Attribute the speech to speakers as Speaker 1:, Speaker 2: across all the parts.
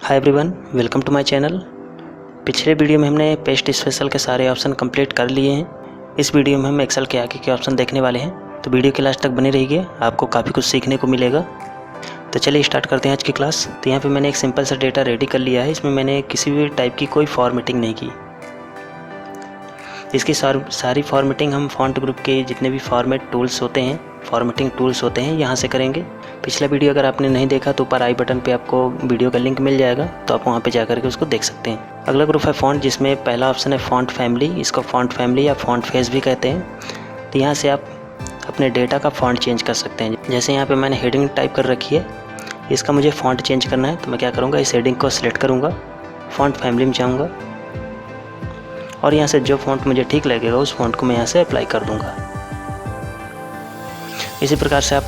Speaker 1: Hi everyone, welcome to my channel. पिछले video में हमने पेस्ट स्पेशल के सारे ऑप्शन कंप्लीट कर लिए हैं। इस वीडियो में हम एक्सेल के आगे के ऑप्शन देखने वाले हैं, तो वीडियो के लास्ट तक बने रहिए, आपको काफ़ी कुछ सीखने को मिलेगा। तो चलिए स्टार्ट करते हैं आज की क्लास। तो यहाँ पे मैंने एक सिंपल सा डेटा रेडी कर लिया है। इसमें मैंने किसी भी टाइप की कोई फॉर्मेटिंग नहीं की। इसकी सारी फॉर्मेटिंग हम फॉन्ट ग्रुप के जितने भी फॉर्मेट टूल्स होते हैं, फॉर्मेटिंग टूल्स होते हैं, यहाँ से करेंगे। पिछला वीडियो अगर आपने नहीं देखा तो ऊपर आई बटन पे आपको वीडियो का लिंक मिल जाएगा, तो आप वहाँ पे जा करके उसको देख सकते हैं। अगला ग्रुप है फॉन्ट, जिसमें पहला ऑप्शन है फॉन्ट फैमिली। इसको फॉन्ट फैमिली या फॉन्ट फेस भी कहते हैं। तो यहाँ से आप अपने डेटा का फॉन्ट चेंज कर सकते हैं। जैसे यहाँ पर मैंने हेडिंग टाइप कर रखी है, इसका मुझे फॉन्ट चेंज करना है, तो मैं क्या करूँगा, इस हेडिंग को सिलेक्ट करूँगा, फॉन्ट फैमिली में जाऊँगा और यहाँ से जो फ़ॉन्ट मुझे ठीक लगेगा उस फ़ॉन्ट को मैं यहाँ से अप्लाई कर दूँगा। इसी प्रकार से आप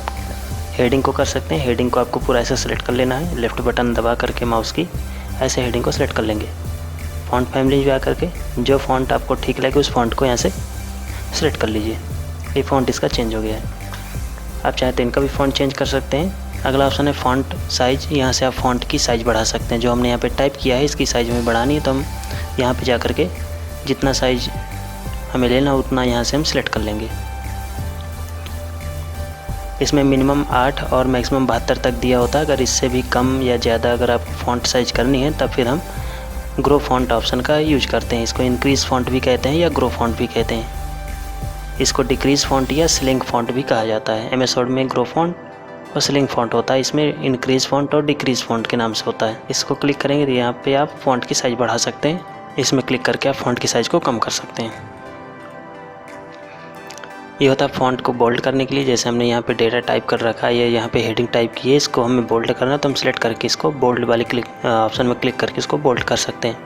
Speaker 1: हेडिंग को कर सकते हैं। हेडिंग को आपको पूरा ऐसे सेलेक्ट कर लेना है, लेफ़्ट बटन दबा करके माउस की ऐसे हेडिंग को सेलेक्ट कर लेंगे। फ़ॉन्ट फैमिली में जा करके जो फ़ॉन्ट आपको ठीक लगे उस फ़ॉन्ट को यहाँ से सेलेक्ट कर लीजिए। ये फ़ॉन्ट इसका चेंज हो गया है। आप चाहें तो इनका भी फ़ॉन्ट चेंज कर सकते हैं। अगला ऑप्शन है फ़ॉन्ट साइज़। यहाँ से आप फ़ॉन्ट की साइज़ बढ़ा सकते हैं। जो हमने यहाँ पर टाइप किया है इसकी साइज़ हमें बढ़ानी है, तो हम यहाँ पर जा करके जितना साइज हमें लेना उतना यहाँ से हम सिलेक्ट कर लेंगे। इसमें मिनिमम 8 और मैक्सिमम 72 तक दिया होता है। अगर इससे भी कम या ज़्यादा अगर आप फ़ॉन्ट साइज करनी है तब फिर हम ग्रो फॉन्ट ऑप्शन का यूज करते हैं। इसको इंक्रीज़ फॉन्ट भी कहते हैं या ग्रो फॉन्ट भी कहते हैं। इसको डिक्रीज़ फॉन्ट या स्लिंग फॉन्ट भी कहा जाता है। एमएस वर्ड में ग्रो फॉन्ट और स्लिंग फॉन्ट होता है, इसमें इंक्रीज़ फॉन्ट और डिक्रीज़ फॉन्ट के नाम से होता है। इसको क्लिक करेंगे तो यहाँ पर आप फॉन्ट की साइज़ बढ़ा सकते हैं। इसमें क्लिक करके आप फ़ॉन्ट की साइज़ को कम कर सकते हैं। ये होता है फ़ॉन्ट को बोल्ड करने के लिए। जैसे हमने यहाँ पे डेटा टाइप कर रखा है या यहाँ पे हेडिंग टाइप की है, इसको हमें बोल्ड करना है तो हम सेलेक्ट करके इसको बोल्ड वाले ऑप्शन में क्लिक करके इसको बोल्ड कर सकते हैं।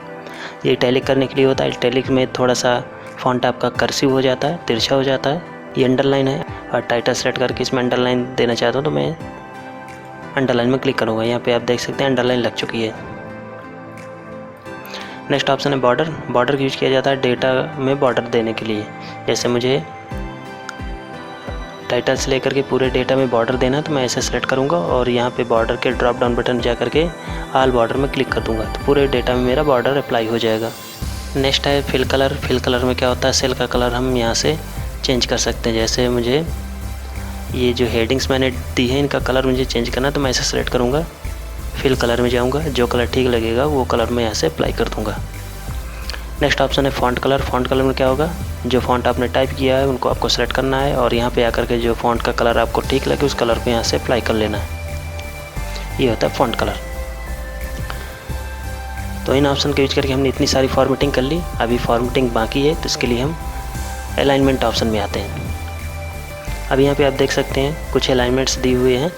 Speaker 1: ये इटैलिक करने के लिए होता है। इटैलिक में थोड़ा सा फ़ॉन्ट आपका कर्सिव हो जाता है, तिरछा हो जाता है। ये अंडरलाइन है और टाइटल सेलेक्ट करके इसमें अंडरलाइन देना चाहता हूँ तो मैं अंडरलाइन में क्लिक करूँगा। यहाँ पर आप देख सकते हैं अंडरलाइन लग चुकी है। नेक्स्ट ऑप्शन है बॉर्डर। बॉर्डर यूज किया जाता है डेटा में बॉर्डर देने के लिए। जैसे मुझे टाइटल से लेकर के पूरे डेटा में बॉर्डर देना है तो मैं ऐसे सेलेक्ट करूंगा और यहाँ पे बॉर्डर के ड्रॉप डाउन बटन जा करके ऑल बॉर्डर में क्लिक कर दूंगा, तो पूरे डेटा में मेरा बॉर्डर अप्लाई हो जाएगा। नेक्स्ट है फिल कलर। फिल कलर में क्या होता है, सेल का कलर हम यहाँ से चेंज कर सकते हैं। जैसे मुझे ये जो हेडिंग्स मैंने दी है इनका कलर मुझे चेंज करना है तो मैं ऐसे सेलेक्ट करूँगा, फिल कलर में जाऊंगा, जो कलर ठीक लगेगा वो कलर मैं यहाँ से अप्लाई कर दूंगा। नेक्स्ट ऑप्शन है फ़ॉन्ट कलर। फ़ॉन्ट कलर में क्या होगा, जो फ़ॉन्ट आपने टाइप किया है उनको आपको सेलेक्ट करना है और यहाँ पे आकर के जो फ़ॉन्ट का कलर आपको ठीक लगे उस कलर को यहाँ से अप्लाई कर लेना है। ये होता है फ़ॉन्ट कलर। तो इन ऑप्शन का यूज करके हमने इतनी सारी फॉर्मेटिंग कर ली। अभी फॉर्मेटिंग बाकी है, तो इसके लिए हम अलाइनमेंट ऑप्शन में आते हैं। अब यहाँ पर आप देख सकते हैं कुछ अलाइनमेंट्स दिए हुए हैं।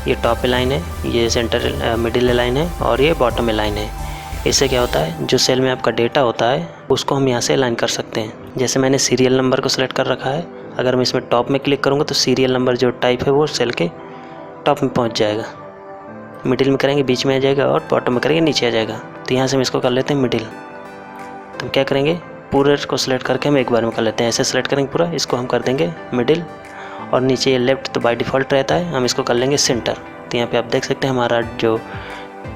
Speaker 1: ये टॉप अलाइन है, ये सेंटर मिडिल अलाइन है और ये बॉटम अलाइन है। इससे क्या होता है, जो सेल में आपका डेटा होता है उसको हम यहाँ से अलाइन कर सकते हैं। जैसे मैंने सीरियल नंबर को सिलेक्ट कर रखा है, अगर मैं इसमें टॉप में क्लिक करूँगा तो सीरियल नंबर जो टाइप है वो सेल के टॉप में पहुँच जाएगा। मिडिल में करेंगे बीच में आ जाएगा और बॉटम में करेंगे नीचे आ जाएगा। तो यहाँ से हम इसको कर लेते हैं मिडिल। तो क्या करेंगे, पूरे को सिलेक्ट करके हम एक बार में कर लेते हैं। ऐसे सेलेक्ट करेंगे पूरा, इसको हम कर देंगे मिडिल और नीचे लेफ़्ट तो बाय डिफ़ॉल्ट रहता है, हम इसको कर लेंगे सेंटर। तो यहाँ पे आप देख सकते हैं हमारा जो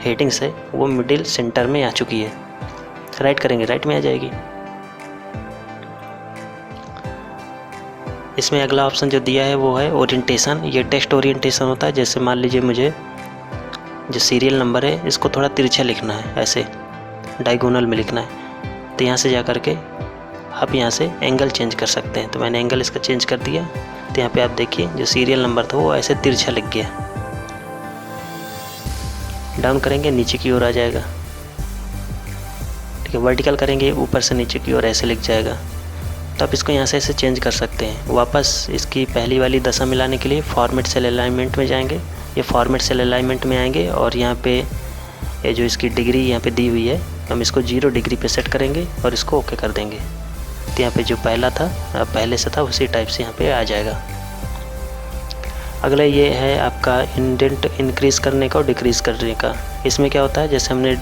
Speaker 1: हेडिंग्स है वो मिडिल सेंटर में आ चुकी है। राइट करेंगे, राइट में आ जाएगी। इसमें अगला ऑप्शन जो दिया है वो है ओरिएंटेशन। ये टेक्स्ट ओरिएंटेशन होता है। जैसे मान लीजिए मुझे जो सीरियल नंबर है इसको थोड़ा तिरछा लिखना है, ऐसे डायगोनल में लिखना है, तो यहाँ से जा कर के आप यहाँ से एंगल चेंज कर सकते हैं। तो मैंने एंगल इसका चेंज कर दिया। तो यहाँ पे आप देखिए जो सीरियल नंबर था वो ऐसे तिरछा लिख गया। डाउन करेंगे नीचे की ओर आ जाएगा, ठीक है। वर्टिकल करेंगे ऊपर से नीचे की ओर ऐसे लिख जाएगा। तो आप इसको यहाँ से ऐसे चेंज कर सकते हैं। वापस इसकी पहली वाली दशा मिलाने के लिए फॉर्मेट सेल अलाइनमेंट में जाएंगे। ये फॉर्मेट सेल अलाइनमेंट में आएंगे और यहाँ पे ये जो इसकी डिग्री यहाँ पे दी हुई है हम इसको 0 डिग्री पे सेट करेंगे और इसको ओके कर देंगे। तो यहाँ पे जो पहला था पहले से था उसी टाइप से यहाँ पे आ जाएगा। अगला ये है आपका इंडेंट इंक्रीज़ करने का और डिक्रीज़ करने का। इसमें क्या होता है, जैसे हमने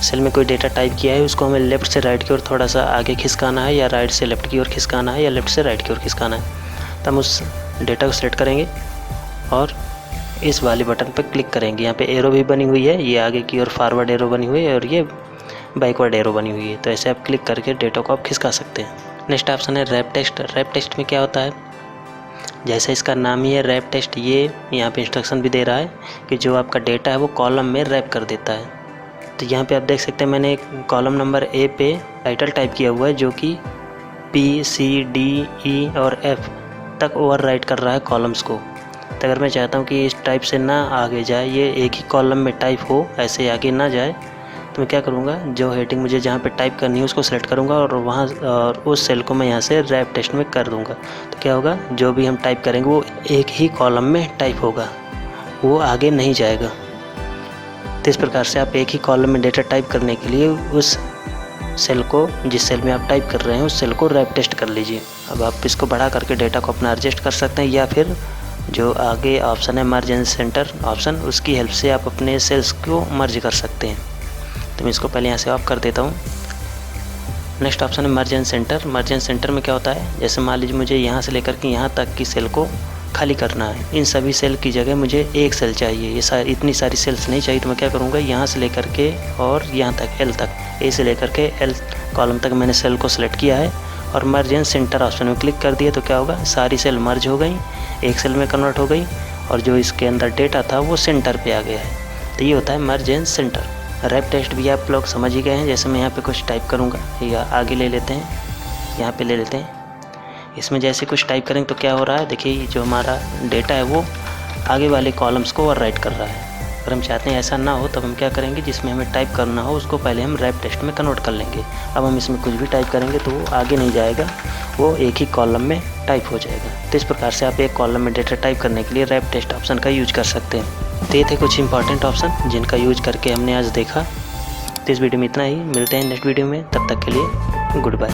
Speaker 1: सेल में कोई डेटा टाइप किया है उसको हमें लेफ़्ट से राइट की ओर थोड़ा सा आगे खिसकाना है या राइट से लेफ़्ट की ओर खिसकाना है या लेफ़्ट से राइट की ओर खिसकाना है। तो हम उस डेटा को सेलेक्ट करेंगे और इस वाले बटन पर क्लिक करेंगे। यहाँ पे एरो भी बनी हुई है, ये आगे की ओर फॉरवर्ड एरो बनी हुई है और ये बैकवर्ड एरो बनी हुई है। तो ऐसे आप क्लिक करके डेटा को आप खिसका सकते हैं। नेक्स्ट ऑप्शन है रैप टेस्ट। रैप टेस्ट में क्या होता है, जैसे इसका नाम ही है रैप टेस्ट, ये यहाँ पे इंस्ट्रक्शन भी दे रहा है कि जो आपका डेटा है वो कॉलम में रैप कर देता है। तो यहाँ पे आप देख सकते हैं मैंने एक कॉलम नंबर ए पे टाइटल टाइप किया हुआ है जो कि PCDE और F तक ओवरराइट कर रहा है कॉलम्स को। तो अगर मैं चाहता हूँ कि इस टाइप से ना आगे जाए, ये एक ही कॉलम में टाइप हो, ऐसे आगे ना जाए, तो मैं क्या करूँगा, जो हेडिंग मुझे जहाँ पे टाइप करनी है उसको सेलेक्ट करूँगा और उस सेल को मैं यहाँ से रैप टेस्ट में कर दूँगा। तो क्या होगा, जो भी हम टाइप करेंगे वो एक ही कॉलम में टाइप होगा, वो आगे नहीं जाएगा। तो इस प्रकार से आप एक ही कॉलम में डेटा टाइप करने के लिए उस सेल को, जिस सेल में आप टाइप कर रहे हैं उस सेल को रैप टेस्ट कर लीजिए। अब आप इसको बढ़ा करके डेटा को अपना एडजस्ट कर सकते हैं, या फिर जो आगे ऑप्शन है मर्ज एंड सेंटर ऑप्शन, उसकी हेल्प से आप अपने सेल्स को मर्ज कर सकते हैं। तो मैं इसको पहले यहाँ से ऑफ कर देता हूँ। नेक्स्ट ऑप्शन है merge and centre. Merge and centre में क्या होता है, जैसे मान लीजिए मुझे यहाँ से लेकर के यहाँ तक की सेल को खाली करना है, इन सभी सेल की जगह मुझे एक सेल चाहिए, ये इतनी सारी सेल्स नहीं चाहिए। तो मैं क्या करूँगा, यहाँ से लेकर के और यहाँ तक L तक, A से लेकर के L कॉलम तक मैंने सेल को सिलेक्ट किया है और मर्ज एंड सेंटर ऑप्शन में क्लिक कर दिया। तो क्या होगा, सारी सेल मर्ज हो गई, एक सेल में कन्वर्ट हो गई और जो इसके अंदर डेटा था वो सेंटर पे आ गया है। तो ये होता है merge and center. Wrap text भी आप लोग समझ ही गए हैं। जैसे मैं यहाँ पे कुछ टाइप करूँगा, या आगे ले लेते हैं, यहाँ पे ले लेते हैं, इसमें जैसे कुछ टाइप करेंगे तो क्या हो रहा है, देखिए जो हमारा डेटा है वो आगे वाले कॉलम्स को ओवरराइट कर रहा है। अगर हम चाहते हैं ऐसा ना हो तब हम क्या करेंगे, जिसमें हमें टाइप करना हो उसको पहले हम रैप टेस्ट में कन्वर्ट कर लेंगे। अब हम इसमें कुछ भी टाइप करेंगे तो वो आगे नहीं जाएगा, वो एक ही कॉलम में टाइप हो जाएगा। तो इस प्रकार से आप एक कॉलम में डेटा टाइप करने के लिए रैप टेस्ट ऑप्शन का यूज कर सकते हैं। तो ये थे कुछ इंपॉर्टेंट ऑप्शन जिनका यूज करके हमने आज देखा। तो इस वीडियो में इतना ही, मिलते हैं नेक्स्ट वीडियो में, तब तक के लिए गुड बाय।